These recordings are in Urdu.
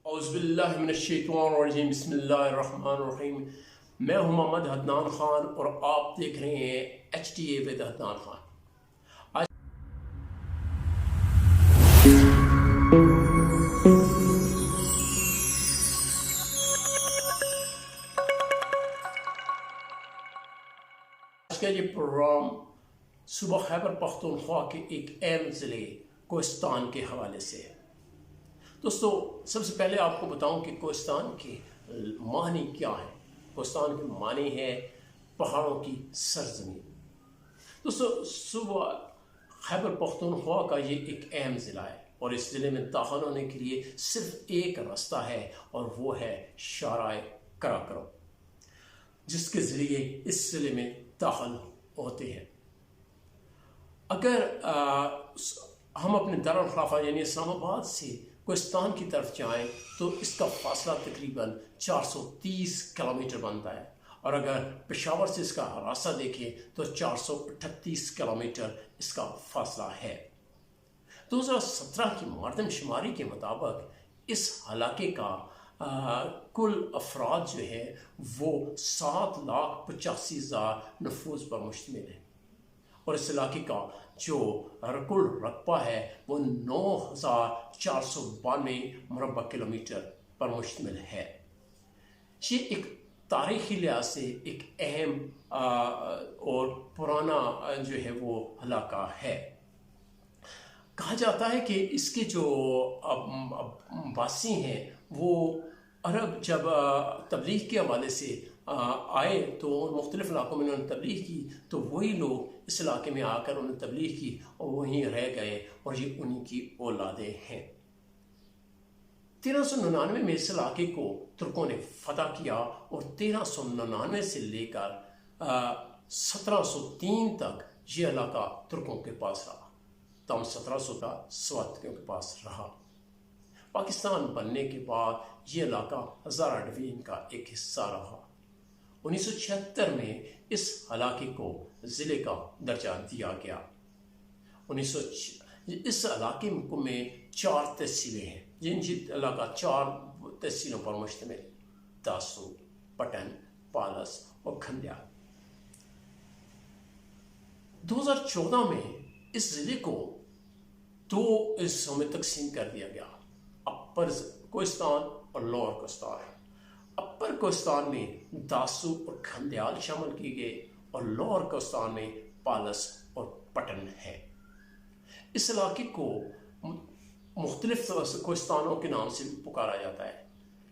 اعوذ باللہ من الشیطان الرجیم بسم اللہ الرحمن الرحیم۔ میں ہوں محمد عدنان خان اور آپ دیکھ رہے ہیں HTA ود عدنان خان۔ آج کا یہ پروگرام صوبہ خیبر پختونخوا کے ایک اہم ضلع کوہستان کے حوالے سے ہے۔ دوستو، سب سے پہلے آپ کو بتاؤں کہ کوہستان کے معنی کیا ہے۔ کوہستان کے معنی ہے پہاڑوں کی سرزمین۔ دوستو، صوبہ خیبر پختونخوا کا یہ ایک اہم ضلع ہے اور اس ضلع میں داخل ہونے کے لیے صرف ایک راستہ ہے اور وہ ہے شاہراہ قراقرم، جس کے ذریعے اس ضلع میں داخل ہوتے ہیں۔ اگر ہم اپنے دارالخلافہ یعنی اسلام آباد سے کوہستان کی طرف جائیں تو اس کا فاصلہ تقریباً 430 کلومیٹر بنتا ہے، اور اگر پشاور سے اس کا راستہ دیکھیں تو 438 کلومیٹر اس کا فاصلہ ہے۔ 2017 کی مردم شماری کے مطابق اس علاقے کا کل افراد جو ہے وہ 7,85,000 نفوس پر مشتمل ہے، اور اس علاقے کا جو کل رقبہ ہے وہ 9,492 مربع کلومیٹر پر مشتمل ہے۔ یہ ایک تاریخی لحاظ سے ایک اہم اور پرانا جو ہے وہ علاقہ ہے۔ کہا جاتا ہے کہ اس کے جو باسی ہیں وہ عرب جب تبلیغ کے حوالے سے آئے تو مختلف علاقوں میں انہوں نے تبلیغ کی، تو وہی لوگ اس علاقے میں آ کر انہوں نے تبلیغ کی اور وہیں رہ گئے، اور یہ انہی کی اولادیں ہیں۔ 1399 میں اس علاقے کو ترکوں نے فتح کیا اور 1399 سے لے کر 1703 تک یہ علاقہ ترکوں کے پاس رہا، تاہم 1700 کا سواتیوں کے پاس رہا۔ پاکستان بننے کے بعد یہ علاقہ ہزارہ ڈویژن کا ایک حصہ رہا۔ 1976 میں اس علاقے کو ضلع کا درجہ دیا گیا۔ اس علاقے میں 4 تحصیلیں ہیں، جن علاقہ 4 تحصیلوں پر مشتمل: داسو، پٹن، پالس اور کھندیال۔ 2014 میں اس ضلع کو 2 حصوں میں تقسیم کر دیا گیا: اپر کوہستان اور لوور کوہستان۔ اپر کوہستان میں داسو اور کھندیال شامل کیے گئے، اور لوور کوہستان میں پالس اور پٹن ہے۔ اس علاقے کو مختلف کوہستانوں کے نام سے بھی پکارا جاتا ہے،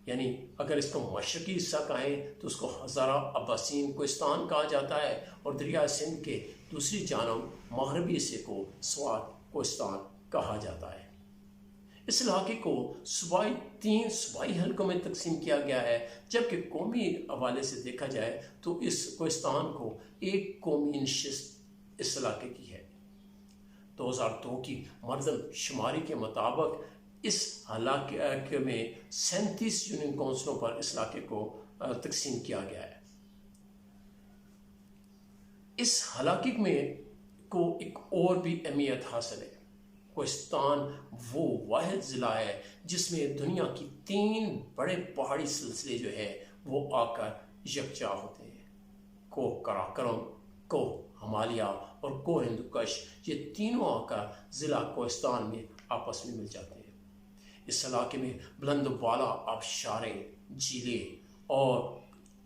یعنی اگر اس کو مشرقی حصہ کہیں تو اس کو ہزارہ عباسین کوہستان کہا جاتا ہے، اور دریائے سندھ کے دوسری جانب مغربی حصے کو سوات کوہستان کہا جاتا ہے۔ اس علاقے کو 3 صوبائی حلقوں میں تقسیم کیا گیا ہے، جبکہ قومی حوالے سے دیکھا جائے تو اس کوہستان کو ایک قومی نشست اس علاقے کی ہے۔ 2002 کی مردم شماری کے مطابق اس علاقے میں 37 یونین کونسلوں پر اس علاقے کو تقسیم کیا گیا ہے۔ اس علاقے میں کو ایک اور بھی اہمیت حاصل ہے۔ کوہستان وہ واحد ضلع ہے جس میں دنیا کی 3 بڑے پہاڑی سلسلے جو ہے وہ آ کر یکجا ہوتے ہیں: کوہ قراقرم، کوہ ہمالیہ اور کوہ ہندوکش۔ یہ تینوں آ کر ضلع کوہستان میں آپس میں مل جاتے ہیں۔ اس علاقے میں بلند و بالا آبشاریں، جھیلیں اور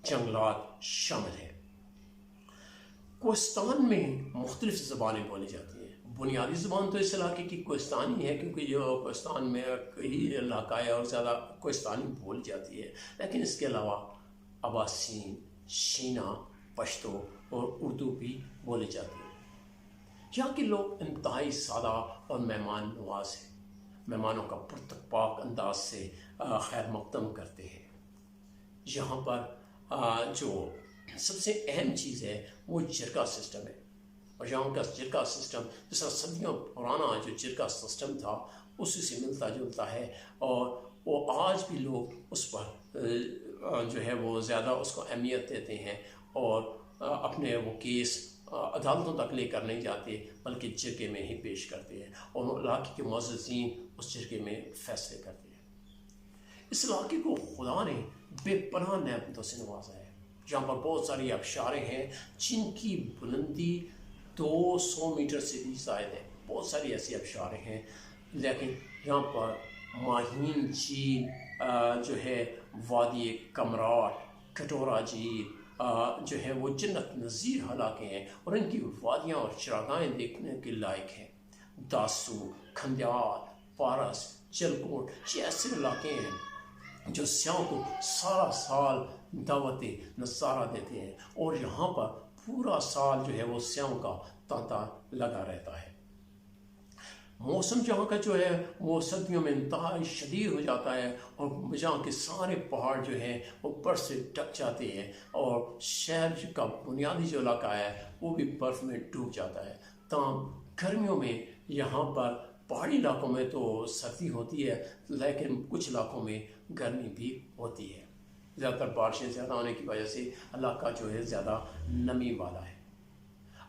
جنگلات شامل ہیں۔ کوہستان میں مختلف زبانیں بولی جاتی ہیں۔ بنیادی زبان تو اس علاقے کی کوہستانی ہے، کیونکہ یہ کوہستان میں کئی علاقہ ہے اور زیادہ کوہستانی بولی جاتی ہے، لیکن اس کے علاوہ عباسین، شینا، پشتو اور اردو بھی بولی جاتی ہے۔ یہاں کے لوگ انتہائی سادہ اور مہمان نواز ہیں، مہمانوں کا پرتپاک انداز سے خیر مقدم کرتے ہیں۔ یہاں پر جو سب سے اہم چیز ہے وہ جرگہ سسٹم ہے، اور یہاں کا جرگہ سسٹم جس طرح صدیوں پرانا جو جرگہ سسٹم تھا اسی سے ملتا جلتا ہے، اور وہ آج بھی لوگ اس پر جو ہے وہ زیادہ اس کو اہمیت دیتے ہیں، اور اپنے وہ کیس عدالتوں تک لے کر نہیں جاتے بلکہ جرگے میں ہی پیش کرتے ہیں، اور علاقے کے معززین اس جرگے میں فیصلے کرتے ہیں۔ اس علاقے کو خدا نے بے پناہ نعمتوں سے نوازا ہے. یہاں پر بہت ساری آبشاریں ہیں جن کی بلندی 200 میٹر سے بھی زائد ہے. بہت ساری ایسی آبشاریں ہیں، لیکن یہاں پر ماہین جھیل جو ہے، وادی کمراٹ، کٹورا جھیل جو ہے وہ جنت نظیر علاقے ہیں، اور ان کی وادیاں اور چراگاہیں دیکھنے کے لائق ہیں. داسو، کھندیال، پارس، چلکوٹ، یہ ایسے علاقے ہیں جو سیاحوں کو سارا سال دعوت نظارہ دیتے ہیں، اور یہاں پر پورا سال جو ہے وہ سیاحوں کا تانتا لگا رہتا ہے. موسم جہاں کا جو ہے وہ سردیوں میں انتہائی شدید ہو جاتا ہے، اور جہاں کے سارے پہاڑ جو ہیں وہ برف سے ڈھک جاتے ہیں، اور شہر کا بنیادی جو علاقہ ہے وہ بھی برف میں ڈوب جاتا ہے. تاہم گرمیوں میں یہاں پر پہاڑی علاقوں میں تو سردی ہوتی ہے، لیکن کچھ علاقوں میں گرمی بھی ہوتی ہے. زیادہ تر بارشیں زیادہ ہونے کی وجہ سے علاقہ جو ہے زیادہ نمی والا ہے.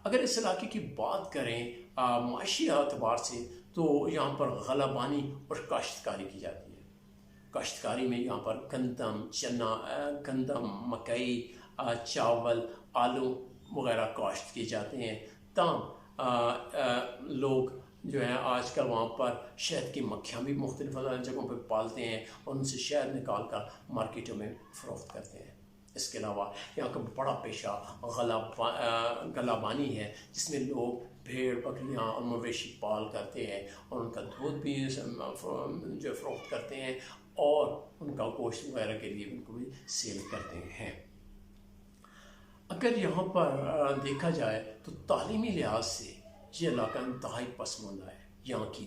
اگر اس علاقے کی بات کریں معاشی اعتبار سے، تو یہاں پر غلہ بانی اور کاشتکاری کی جاتی ہے. کاشتکاری میں یہاں پر گندم، چنا، گندم، مکئی، چاول، آلو وغیرہ کاشت کیے جاتے ہیں. تاہم لوگ جو ہیں آج کل وہاں پر شہد کی مکھیاں بھی مختلف جگہوں پہ پالتے ہیں، اور ان سے شہد نکال کر مارکیٹوں میں فروخت کرتے ہیں. اس کے علاوہ یہاں کا بڑا پیشہ غلہ بانی ہے، جس میں لوگ بھیڑ، بکریاں اور مویشی پال کرتے ہیں، اور ان کا دودھ بھی جو فروخت کرتے ہیں، اور ان کا گوشت وغیرہ کے لیے ان کو بھی سیل کرتے ہیں. اگر یہاں پر دیکھا جائے تو تعلیمی لحاظ سے یہ علاقہ انتہائی پسماندہ ہے. یہاں کی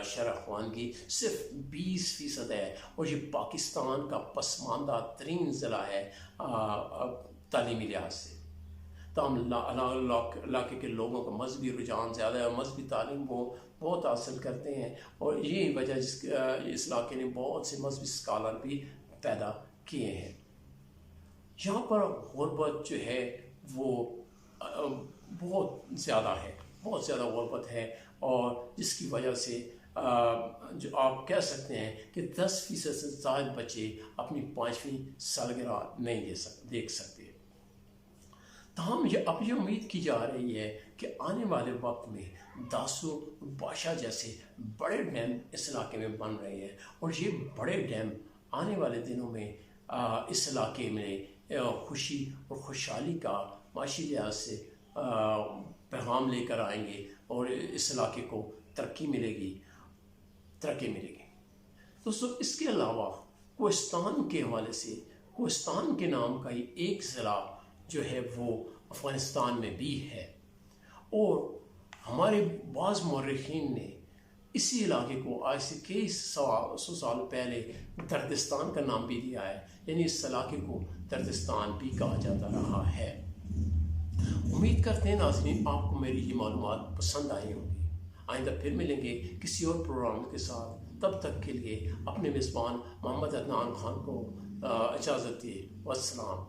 شرح خواندگی صرف 20% ہے، اور یہ پاکستان کا پسماندہ ترین ضلع ہے تعلیمی لحاظ سے. تاہم علاقے کے لوگوں کا مذہبی رجحان زیادہ ہے، اور مذہبی تعلیم وہ بہت حاصل کرتے ہیں، اور یہی وجہ اس علاقے نے بہت سے مذہبی اسکالر بھی پیدا کیے ہیں. یہاں پر غربت جو ہے وہ بہت زیادہ ہے، بہت زیادہ غربت ہے، اور جس کی وجہ سے جو آپ کہہ سکتے ہیں کہ 10% سے زائد بچے اپنی 5ویں سالگرہ نہیں دیکھ سکتے. تاہم اب یہ امید کی جا رہی ہے کہ آنے والے وقت میں داسو، باشا جیسے بڑے ڈیم اس علاقے میں بن رہے ہیں، اور یہ بڑے ڈیم آنے والے دنوں میں اس علاقے میں خوشی اور خوشحالی کا معاشی لحاظ سے پیغام لے کر آئیں گے، اور اس علاقے کو ترقی ملے گی. دوستو، اس کے علاوہ کوہستان کے حوالے سے، کوہستان کے نام کا ہی ایک ضلع جو ہے وہ افغانستان میں بھی ہے، اور ہمارے بعض مورخین نے اسی علاقے کو آج سے کئی سو سال پہلے دردستان کا نام بھی دیا ہے، یعنی اس علاقے کو دردستان بھی کہا جاتا رہا ہے. امید کرتے ہیں ناظرین آپ کو میری یہ معلومات پسند آئی ہوں گی. آئندہ پھر ملیں گے کسی اور پروگرام کے ساتھ. تب تک کے لیے اپنے میزبان محمد عدنان خان کو اجازت دیے. والسلام.